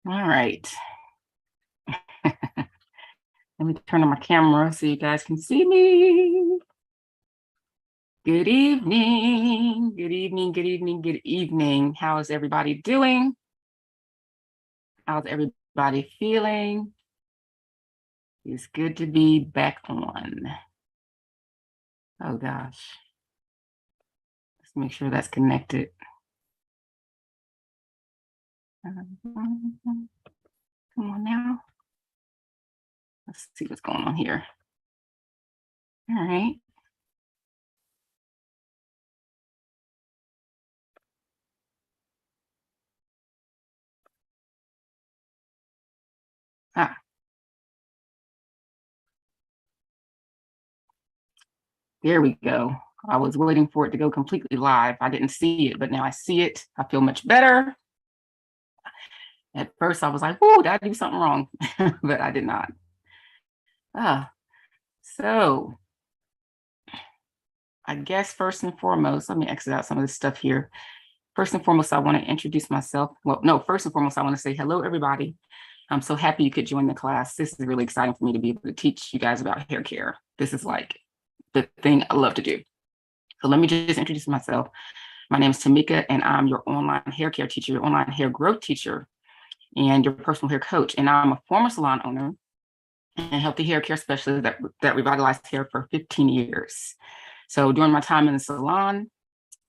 All right. Let me turn on my camera so you guys can see me. Good evening. Good evening. Good evening. Good evening. How is everybody doing? How's everybody feeling? It's good to be back on. Oh gosh. Let's make sure that's connected. Come on now. Let's see what's going on here. All right. There we go. I was waiting for it to go completely live. I didn't see it, but now I see it. I feel much better. At first, I was like, "Oh, did I do something wrong?" But I did not. So I guess first and foremost, let me exit out some of this stuff here. First and foremost, I want to introduce myself. Well, no, first and foremost, I want to say hello, everybody. I'm so happy you could join the class. This is really exciting for me to be able to teach you guys about hair care. This is like the thing I love to do. So let me just introduce myself. My name is Tamika, and I'm your online hair care teacher, your online hair growth teacher, and your personal hair coach. And I'm a former salon owner and healthy hair care specialist that revitalized hair for 15 years. So during my time in the salon,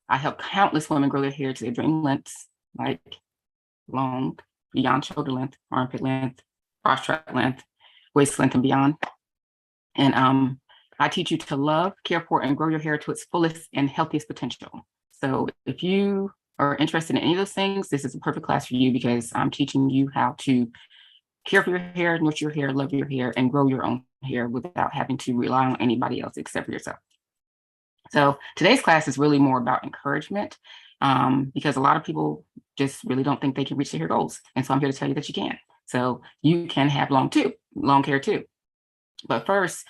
I helped countless women grow their hair to their dream lengths, like long, beyond shoulder length, armpit length, cross track length, waist length, and beyond. And I teach you to love, care for, and grow your hair to its fullest and healthiest potential. So if you are interested in any of those things, this is a perfect class for you because I'm teaching you how to care for your hair, nurture your hair, love your hair, and grow your own hair without having to rely on anybody else except for yourself. So today's class is really more about encouragement because a lot of people just really don't think they can reach their hair goals. And so I'm here to tell you that you can. So you can have long hair too. But first,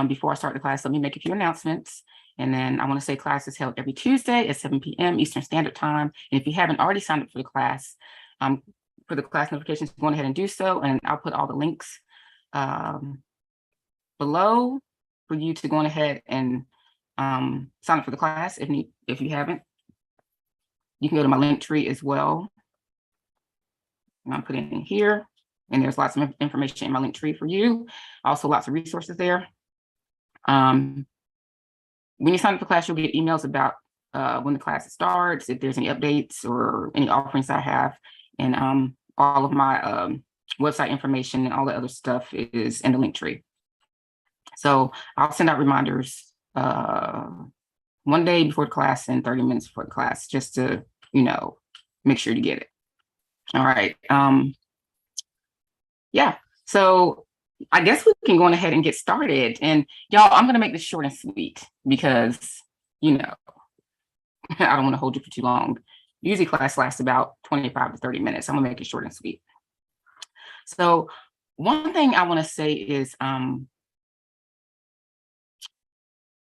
before I start the class, let me make a few announcements. And then I want to say class is held every Tuesday at 7 p.m. Eastern Standard Time. And if you haven't already signed up for the class notifications, go ahead and do so. And I'll put all the links below for you to go ahead and sign up for the class if you haven't. You can go to my link tree as well. And I'll put it in here. And there's lots of information in my link tree for you. Also, lots of resources there. When you sign up for class, you'll get emails about when the class starts, if there's any updates or any offerings I have. And all of my website information and all the other stuff is in the link tree. So I'll send out reminders 1 day before the class and 30 minutes before the class, just to, make sure you get it. All right. Yeah. So I guess we can go ahead and get started. And y'all, I'm going to make this short and sweet because, I don't want to hold you for too long. Usually class lasts about 25 to 30 minutes. I'm going to make it short and sweet. So one thing I want to say is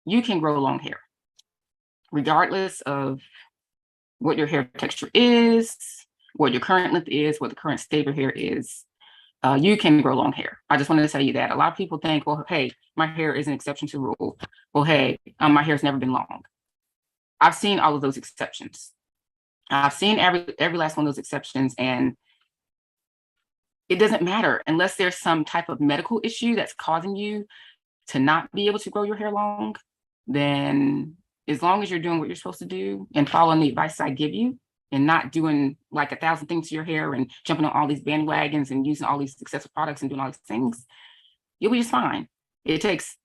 you can grow long hair, regardless of what your hair texture is, what your current length is, what the current state of your hair is. You can grow long hair. I just wanted to tell you that. A lot of people think, well, hey, my hair is an exception to the rule. Well, hey, my hair's never been long. I've seen all of those exceptions. I've seen every last one of those exceptions, and it doesn't matter unless there's some type of medical issue that's causing you to not be able to grow your hair long. Then as long as you're doing what you're supposed to do and following the advice I give you, and not doing like 1,000 things to your hair and jumping on all these bandwagons and using all these successful products and doing all these things, you'll be just fine. It takes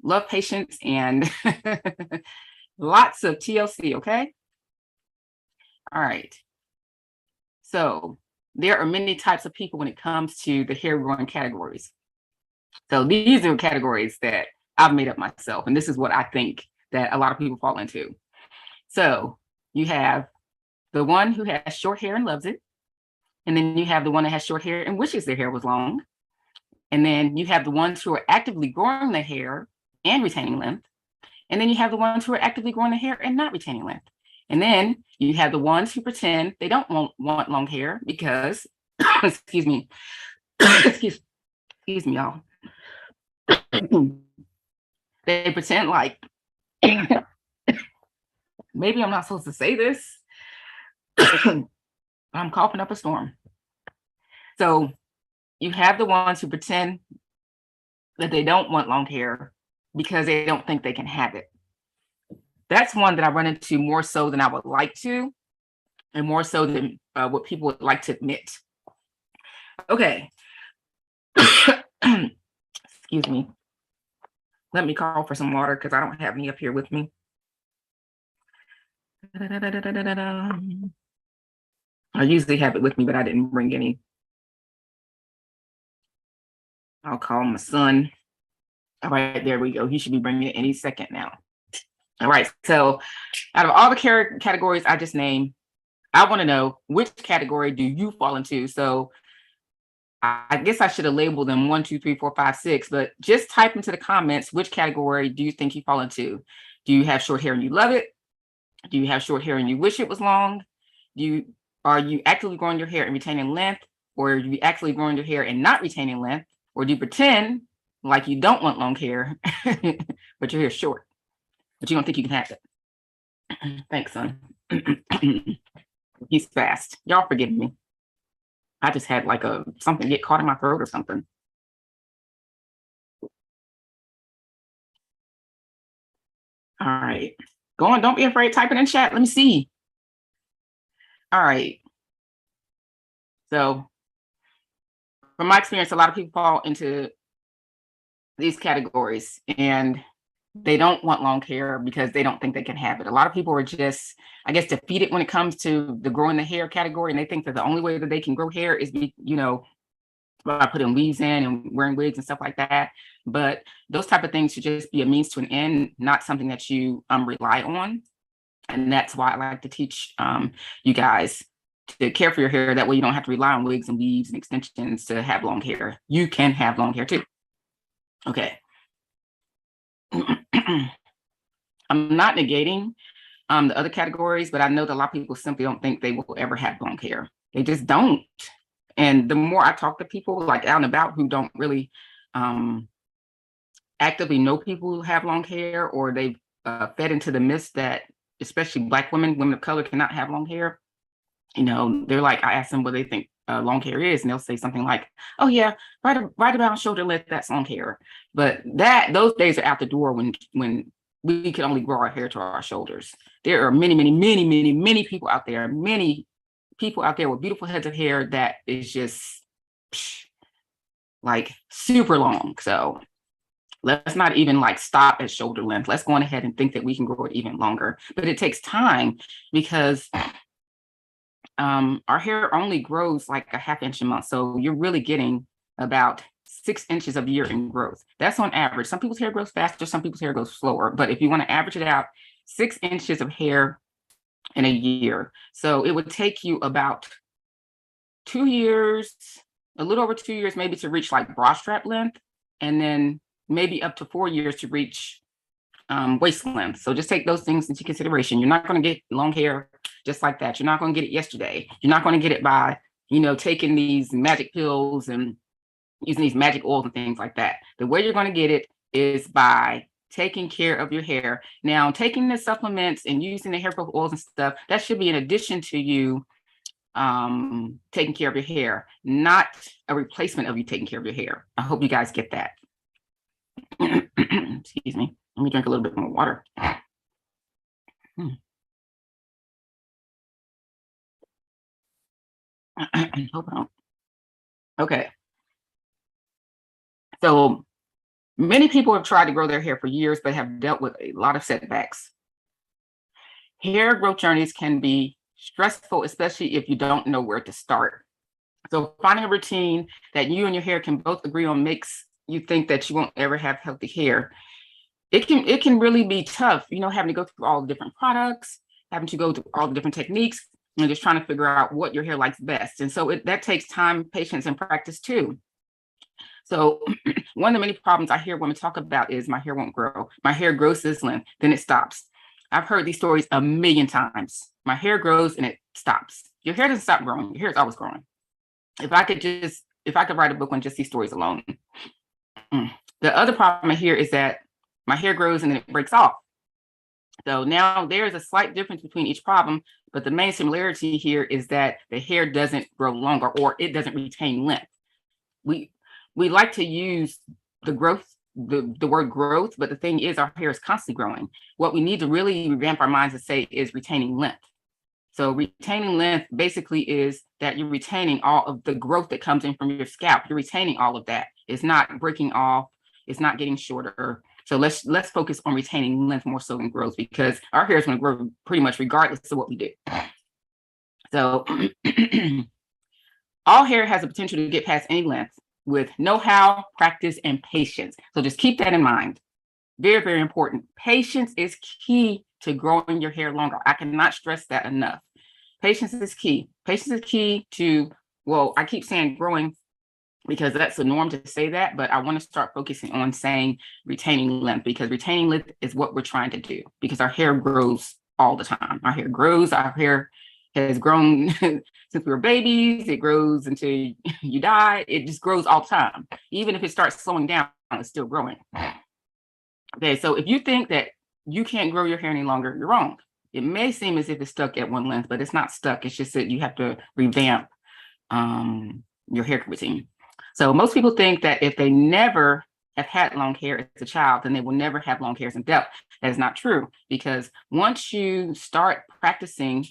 love, patience, and lots of TLC, okay? All right. So there are many types of people when it comes to the hair growing categories. So these are categories that I've made up myself, and this is what I think that a lot of people fall into. So you have the one who has short hair and loves it. And then you have the one that has short hair and wishes their hair was long. And then you have the ones who are actively growing their hair and retaining length. And then you have the ones who are actively growing their hair and not retaining length. And then you have the ones who pretend they don't want long hair because excuse me, excuse me, y'all. They pretend like, maybe I'm not supposed to say this, but I'm coughing up a storm. So you have the ones who pretend that they don't want long hair because they don't think they can have it. That's one that I run into more so than I would like to, and more so than what people would like to admit. Okay. Excuse me. Let me call for some water because I don't have any up here with me. I usually have it with me, but I didn't bring any. I'll call my son. All right, there we go. He should be bringing it any second now. All right, so out of all the categories I just named, I want to know, which category do you fall into? So I guess I should have labeled them 1, 2, 3, 4, 5, 6, but just type into the comments, which category do you think you fall into? Do you have short hair and you love it? Do you have short hair and you wish it was long? Are you actively growing your hair and retaining length? Or are you actually growing your hair and not retaining length? Or do you pretend like you don't want long hair, but your hair's short, but you don't think you can have it? Thanks, son. He's fast. Y'all forgive me. I just had like something get caught in my throat or something. All right. Go on, don't be afraid. Type it in chat. Let me see. All right. So from my experience, a lot of people fall into these categories and they don't want long hair because they don't think they can have it. A lot of people are just, I guess, defeated when it comes to the growing the hair category. And they think that the only way that they can grow hair is, by putting weaves in and wearing wigs and stuff like that. But those type of things should just be a means to an end, not something that you rely on. And that's why I like to teach you guys to care for your hair. That way you don't have to rely on wigs and weaves and extensions to have long hair. You can have long hair too. Okay. I'm not negating the other categories, but I know that a lot of people simply don't think they will ever have long hair. They just don't. And the more I talk to people like out and about who don't really actively know people who have long hair, or they've fed into the myth that especially Black women of color cannot have long hair, they're like, I ask them what they think long hair is, and they'll say something like, oh yeah, right about shoulder length, that's long hair. But those days are out the door when we can only grow our hair to our shoulders. There are many people out there, with beautiful heads of hair that is just like super long. So let's not even stop at shoulder length. Let's go on ahead and think that we can grow it even longer. But it takes time because our hair only grows like a ½ inch a month. So you're really getting about 6 inches of year in growth. That's on average. Some people's hair grows faster, some people's hair grows slower. But if you want to average it out, 6 inches of hair in a year. So it would take you about 2 years, a little over 2 years, maybe to reach like bra strap length, and then maybe up to 4 years to reach waist length. So just take those things into consideration. You're not going to get long hair just like that. You're not going to get it yesterday. You're not going to get it by, taking these magic pills and using these magic oils and things like that. The way you're going to get it is by taking care of your hair. Now, taking the supplements and using the hair growth oils and stuff, that should be in addition to you taking care of your hair, not a replacement of you taking care of your hair. I hope you guys get that. Excuse me. Let me drink a little bit more water. Hope I don't. Okay. So many people have tried to grow their hair for years, but have dealt with a lot of setbacks. Hair growth journeys can be stressful, especially if you don't know where to start. So finding a routine that you and your hair can both agree on makes you think that you won't ever have healthy hair. It can really be tough, having to go through all the different products, having to go through all the different techniques, and just trying to figure out what your hair likes best. And so that takes time, patience, and practice too. So one of the many problems I hear women talk about is my hair won't grow. My hair grows this length, then it stops. I've heard these stories a million times. My hair grows and it stops. Your hair doesn't stop growing. Your hair is always growing. if I could write a book on just these stories alone. The other problem here is that my hair grows and then it breaks off. So now there's a slight difference between each problem, but the main similarity here is that the hair doesn't grow longer, or it doesn't retain length. We like to use the word growth, but the thing is our hair is constantly growing. What we need to really revamp our minds to say is retaining length. So retaining length basically is that you're retaining all of the growth that comes in from your scalp. You're retaining all of that. It's not breaking off. It's not getting shorter. So let's focus on retaining length more so than growth, because our hair is going to grow pretty much regardless of what we do. So all hair has the potential to get past any length with know-how, practice, and patience. So just keep that in mind. Very, very important. Patience is key to growing your hair longer. I cannot stress that enough. Patience is key. Patience is key to, well, I keep saying growing because that's the norm to say that, but I want to start focusing on saying retaining length, because retaining length is what we're trying to do, because our hair grows all the time. Our hair grows. Our hair has grown since we were babies. It grows until you die. It just grows all the time. Even if it starts slowing down, it's still growing. Okay, so if you think that you can't grow your hair any longer, you're wrong. It may seem as if it's stuck at one length, but it's not stuck. It's just that you have to revamp your hair routine. So most people think that if they never have had long hair as a child, then they will never have long hair as an adult. That is not true, because once you start practicing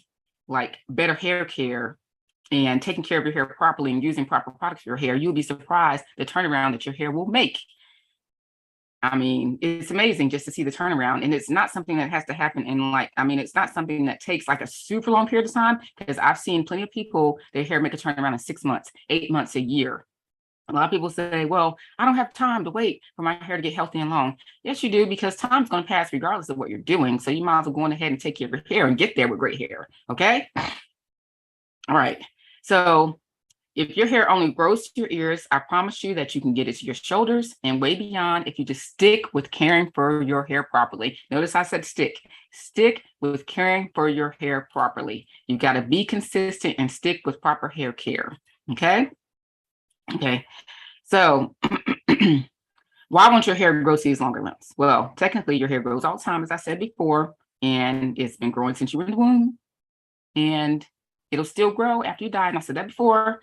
like better hair care and taking care of your hair properly and using proper products for your hair, you'll be surprised the turnaround that your hair will make. I mean, it's amazing just to see the turnaround. And it's not something that has to happen in it's not something that takes like a super long period of time, because I've seen plenty of people, their hair make a turnaround in 6 months, 8 months, a year. A lot of people say, well, I don't have time to wait for my hair to get healthy and long. Yes, you do, because time's going to pass regardless of what you're doing. So you might as well go on ahead and take care of your hair and get there with great hair. Okay. All right. So if your hair only grows to your ears, I promise you that you can get it to your shoulders and way beyond if you just stick with caring for your hair properly. Notice I said stick. Stick with caring for your hair properly. You got to be consistent and stick with proper hair care. Okay? Okay. So why won't your hair grow to these longer lengths? Well, technically your hair grows all the time, as I said before, and it's been growing since you were in the womb, and it'll still grow after you die. And I said that before.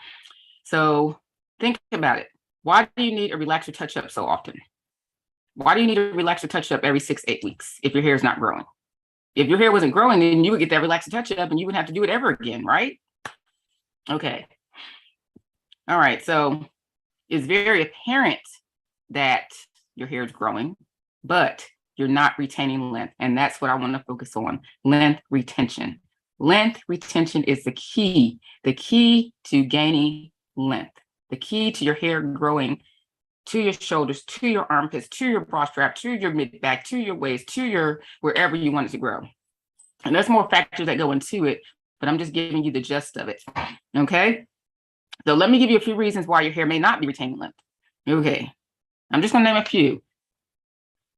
So think about it. Why do you need a relaxer touch-up so often? Why do you need a relaxer touch-up every 6 to 8 weeks if your hair is not growing? If your hair wasn't growing, then you would get that relaxer touch-up and you wouldn't have to do it ever again, right? Okay. All right. So it's very apparent that your hair is growing, but you're not retaining length. And that's what I want to focus on, length retention. Length retention is the key to gaining length, the key to your hair growing to your shoulders, to your armpits, to your bra strap, to your mid back, to your waist, to your wherever you want it to grow. And there's more factors that go into it, but I'm just giving you the gist of it. Okay. So let me give you a few reasons why your hair may not be retaining length. Okay. I'm just going to name a few.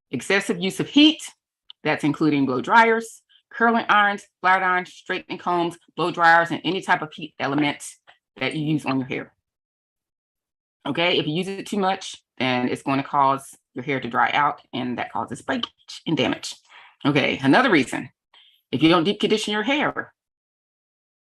Excessive use of heat, that's including blow dryers, curling irons, flat irons, straightening combs, blow dryers, and any type of heat element that you use on your hair. Okay, if you use it too much, then it's going to cause your hair to dry out, and that causes breakage and damage. Okay, another reason, if you don't deep condition your hair,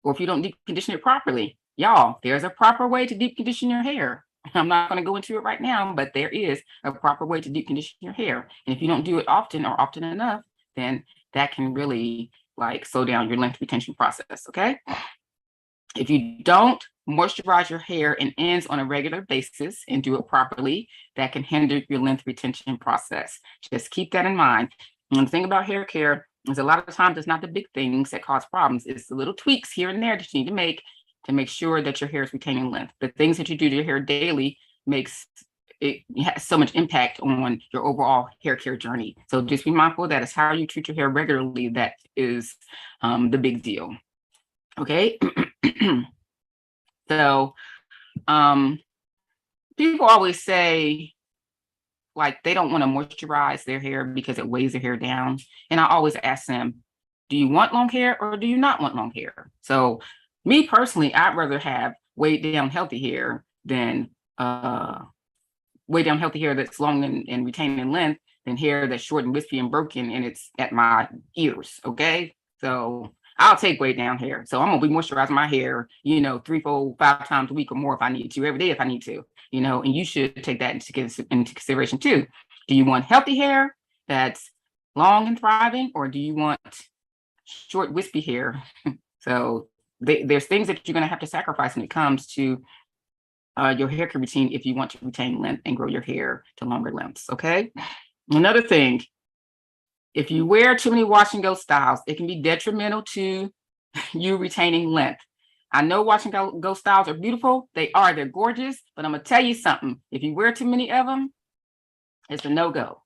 or if you don't deep condition it properly, y'all, there's a proper way to deep condition your hair. I'm not going to go into it right now, but there is a proper way to deep condition your hair. And if you don't do it often or often enough, then that can really slow down your length retention process. Okay. If you don't moisturize your hair and ends on a regular basis and do it properly, that can hinder your length retention process. Just keep that in mind. And the thing about hair care is a lot of the times it's not the big things that cause problems. It's the little tweaks here and there that you need to make sure that your hair is retaining length. The things that you do to your hair daily has so much impact on your overall hair care journey. So just be mindful that it's how you treat your hair regularly that is the big deal. Okay. So people always say they don't want to moisturize their hair because it weighs their hair down. And I always ask them, do you want long hair or do you not want long hair? So me personally, I'd rather have weighed down healthy hair than weighed down healthy hair that's long and retaining length than hair that's short and wispy and broken and it's at my ears. Okay. So I'll take weighed down hair. So I'm gonna be moisturizing my hair, 3, 4, 5 times a week or more if I need to, every day if I need to, and you should take that into consideration too. Do you want healthy hair that's long and thriving, or do you want short, wispy hair? So there's things that you're going to have to sacrifice when it comes to your hair care routine if you want to retain length and grow your hair to longer lengths. Okay. Another thing, if you wear too many wash and go styles, it can be detrimental to you retaining length. I know wash and go styles are beautiful. They are. They're gorgeous. But I'm going to tell you something. If you wear too many of them, it's a no-go.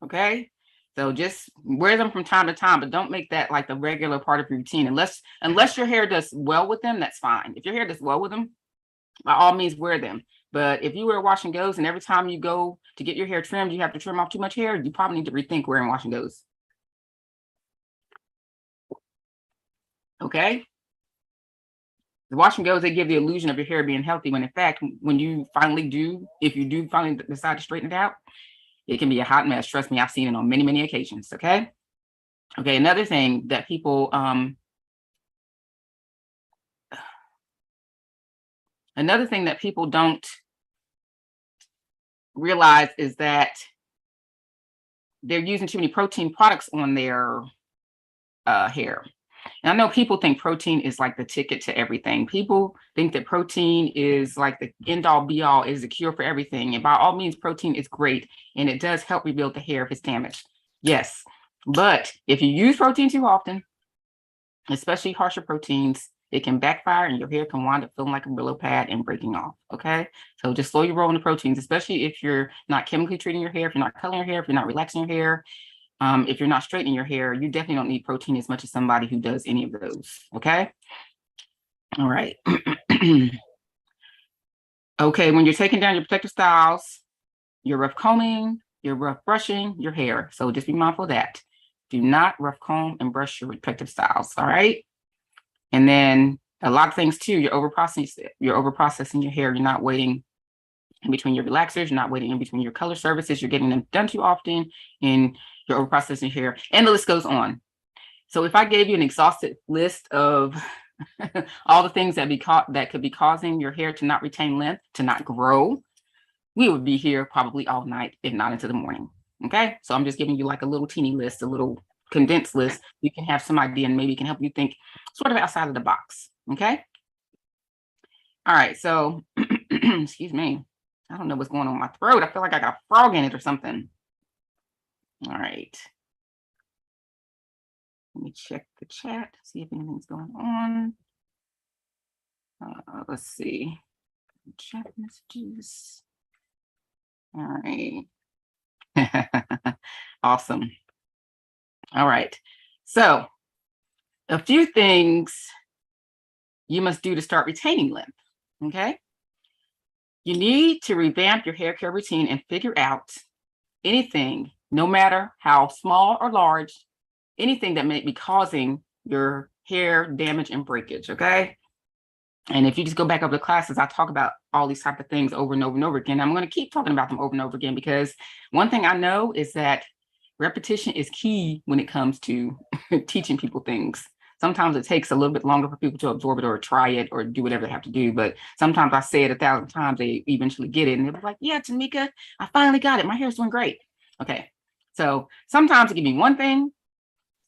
Okay. So just wear them from time to time, but don't make that like the regular part of your routine. Unless your hair does well with them, that's fine. If your hair does well with them, by all means wear them. But if you wear wash and goes and every time you go to get your hair trimmed, you have to trim off too much hair, you probably need to rethink wearing wash and goes. Okay. The wash and goes, they give the illusion of your hair being healthy when in fact, when you finally do, if you do finally decide to straighten it out, it can be a hot mess. Trust me, I've seen it on many, many occasions. Okay. Okay. Another thing that people, don't realize is that they're using too many protein products on their hair. And I know people think protein is like the ticket to everything. People think that protein is like the end all be all, is the cure for everything. And by all means, protein is great. And it does help rebuild the hair if it's damaged. Yes. But if you use protein too often, especially harsher proteins, it can backfire and your hair can wind up feeling like a Brillo pad and breaking off. Okay. So just slow your roll on the proteins, especially if you're not chemically treating your hair, if you're not coloring your hair, if you're not relaxing your hair. If you're not straightening your hair, you definitely don't need protein as much as somebody who does any of those. Okay. All right. Okay. When you're taking down your protective styles, you're rough combing, you're rough brushing your hair. So just be mindful of that. Do not rough comb and brush your protective styles. All right. And then a lot of things too, you're over processing your hair. You're not waiting in between your relaxers. You're not waiting in between your color services. You're getting them done too often, and you're over processing your hair. And the list goes on. So if I gave you an exhaustive list of all the things that could be causing your hair to not retain length, to not grow, we would be here probably all night, if not into the morning. Okay. So I'm just giving you like a little teeny list, a little condensed list. You can have some idea and maybe it can help you think sort of outside of the box. Okay. All right. So, excuse me. I don't know what's going on in my throat. I feel like I got a frog in it or something. All right. Let me check the chat, see if anything's going on. Let's see. Chat messages. All right. Awesome. All right. So a few things you must do to start retaining length. Okay. You need to revamp your hair care routine and figure out anything, no matter how small or large, anything that may be causing your hair damage and breakage. Okay. And if you just go back over the classes, I talk about all these type of things over and over and over again. I'm going to keep talking about them over and over again, because one thing I know is that repetition is key when it comes to teaching people things. Sometimes it takes a little bit longer for people to absorb it or try it or do whatever they have to do. But sometimes I say it 1,000 times, they eventually get it. And they're like, yeah, Tamika, I finally got it. My hair's doing great. Okay. So sometimes it can be one thing.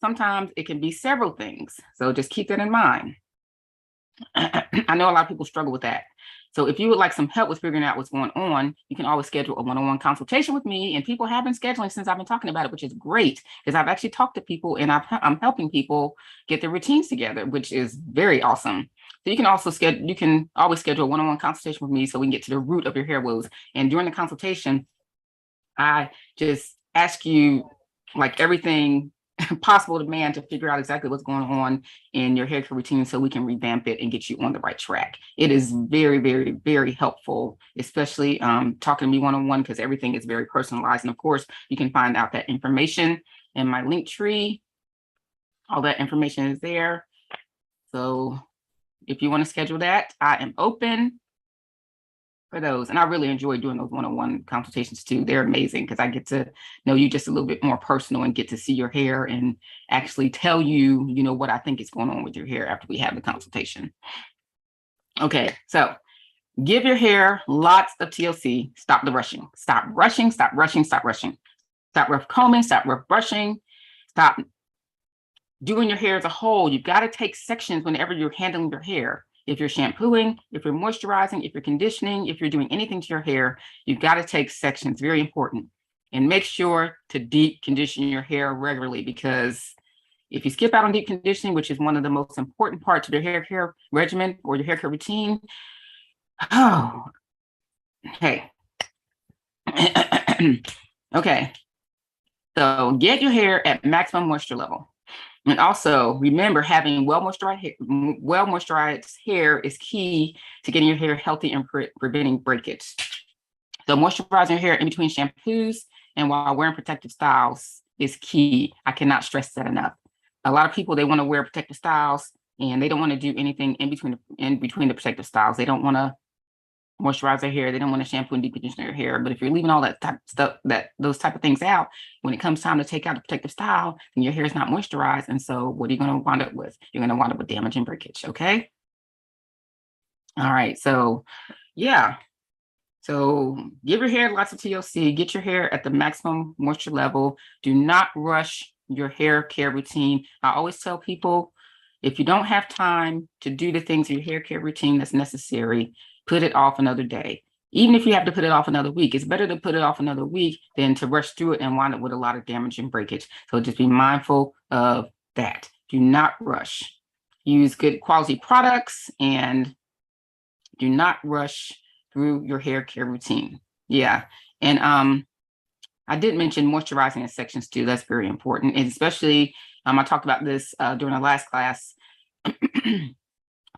Sometimes it can be several things. So just keep that in mind. I know a lot of people struggle with that. So if you would like some help with figuring out what's going on, you can always schedule a one-on-one consultation with me. And people have been scheduling since I've been talking about it, which is great, because I've actually talked to people and I'm helping people get their routines together, which is very awesome. So you can always schedule a one-on-one consultation with me so we can get to the root of your hair woes. And during the consultation, I just ask you like everything possible demand to figure out exactly what's going on in your hair care routine so we can revamp it and get you on the right track. It is very, very, very helpful, especially talking to me one-on-one, because everything is very personalized. And of course, you can find out that information in my link tree. All that information is there. So if you want to schedule that, I am open for those. And I really enjoy doing those one-on-one consultations too. They're amazing because I get to know you just a little bit more personal and get to see your hair and actually tell you, you know, what I think is going on with your hair after we have the consultation. Okay, so give your hair lots of TLC. Stop the rushing. Stop rushing, stop rushing, stop rushing. Stop rough combing, stop rough brushing. Stop doing your hair as a whole. You've got to take sections whenever you're handling your hair. If you're shampooing, if you're moisturizing, if you're conditioning, if you're doing anything to your hair, you've got to take sections. Very important. And make sure to deep condition your hair regularly, because if you skip out on deep conditioning, which is one of the most important parts of your hair care regimen or your hair care routine, oh, hey. Okay. So get your hair at maximum moisture level. And also remember, having well moisturized hair is key to getting your hair healthy and preventing breakage. So moisturizing your hair in between shampoos and while wearing protective styles is key. I cannot stress that enough. A lot of people, they want to wear protective styles and they don't want to do anything in between the protective styles. They don't want to moisturize their hair. They don't want to shampoo and deep condition their hair. But if you're leaving all that type of stuff, those type of things out, when it comes time to take out the protective style, then your hair is not moisturized. And so what are you going to wind up with? You're going to wind up with damage and breakage. Okay. All right. So yeah. So give your hair lots of TLC, get your hair at the maximum moisture level. Do not rush your hair care routine. I always tell people, if you don't have time to do the things in your hair care routine that's necessary, put it off another day. Even if you have to put it off another week, it's better to put it off another week than to rush through it and wind up with a lot of damage and breakage. So just be mindful of that. Do not rush. Use good quality products and do not rush through your hair care routine. Yeah. And I did mention moisturizing in sections too. That's very important. And especially, I talked about this during our last class.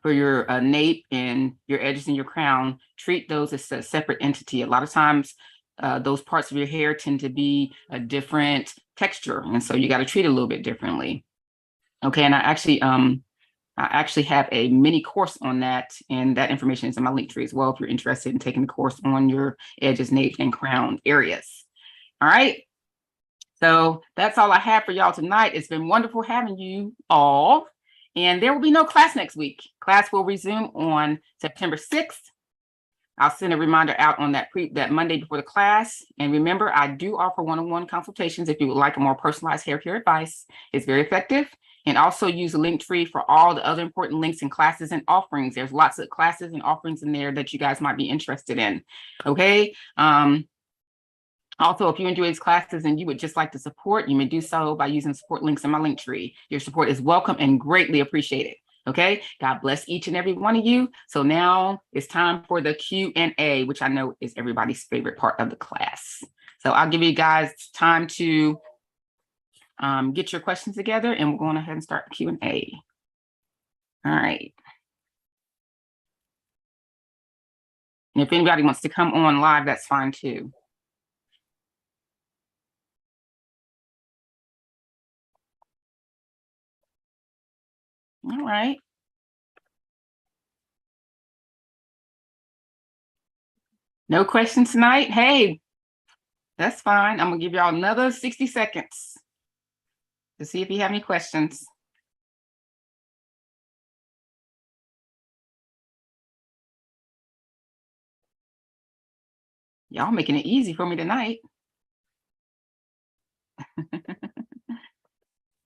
For your nape and your edges and your crown, treat those as a separate entity. A lot of times, those parts of your hair tend to be a different texture. And so you got to treat it a little bit differently. Okay. And I actually have a mini course on that, and that information is in my link tree as well if you're interested in taking the course on your edges, nape, and crown areas. All right. So that's all I have for y'all tonight. It's been wonderful having you all. And there will be no class next week. Class will resume on September 6th. I'll send a reminder out on that Monday before the class. And remember, I do offer one-on-one consultations if you would like a more personalized hair care advice. It's very effective. And also use the link tree for all the other important links and classes and offerings. There's lots of classes and offerings in there that you guys might be interested in. Okay. Also, if you enjoy these classes and you would just like to support, you may do so by using support links in my link tree. Your support is welcome and greatly appreciated. Okay, God bless each and every one of you. So now it's time for the Q&A, which I know is everybody's favorite part of the class. So I'll give you guys time to get your questions together, and we're going ahead and start the Q&A. All right. And if anybody wants to come on live, that's fine too. All right. No questions tonight? Hey, that's fine. I'm going to give y'all another 60 seconds to see if you have any questions. Y'all making it easy for me tonight.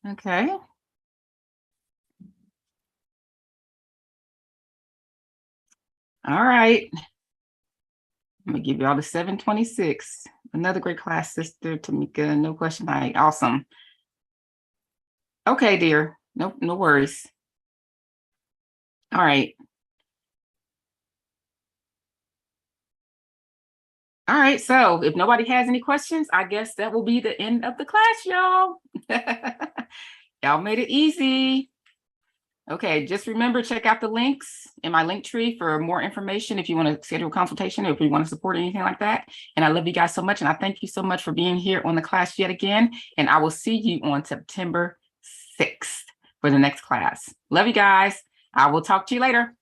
Okay. All right. I'm going to give y'all the 726. Another great class, Sister Tamika. No question tonight. Awesome. Okay, dear. No worries. All right. All right. So if nobody has any questions, I guess that will be the end of the class, y'all. Y'all made it easy. Okay, just remember, check out the links in my link tree for more information if you want to schedule a consultation or if you want to support anything like that. And I love you guys so much. And I thank you so much for being here on the class yet again. And I will see you on September 6th for the next class. Love you guys. I will talk to you later.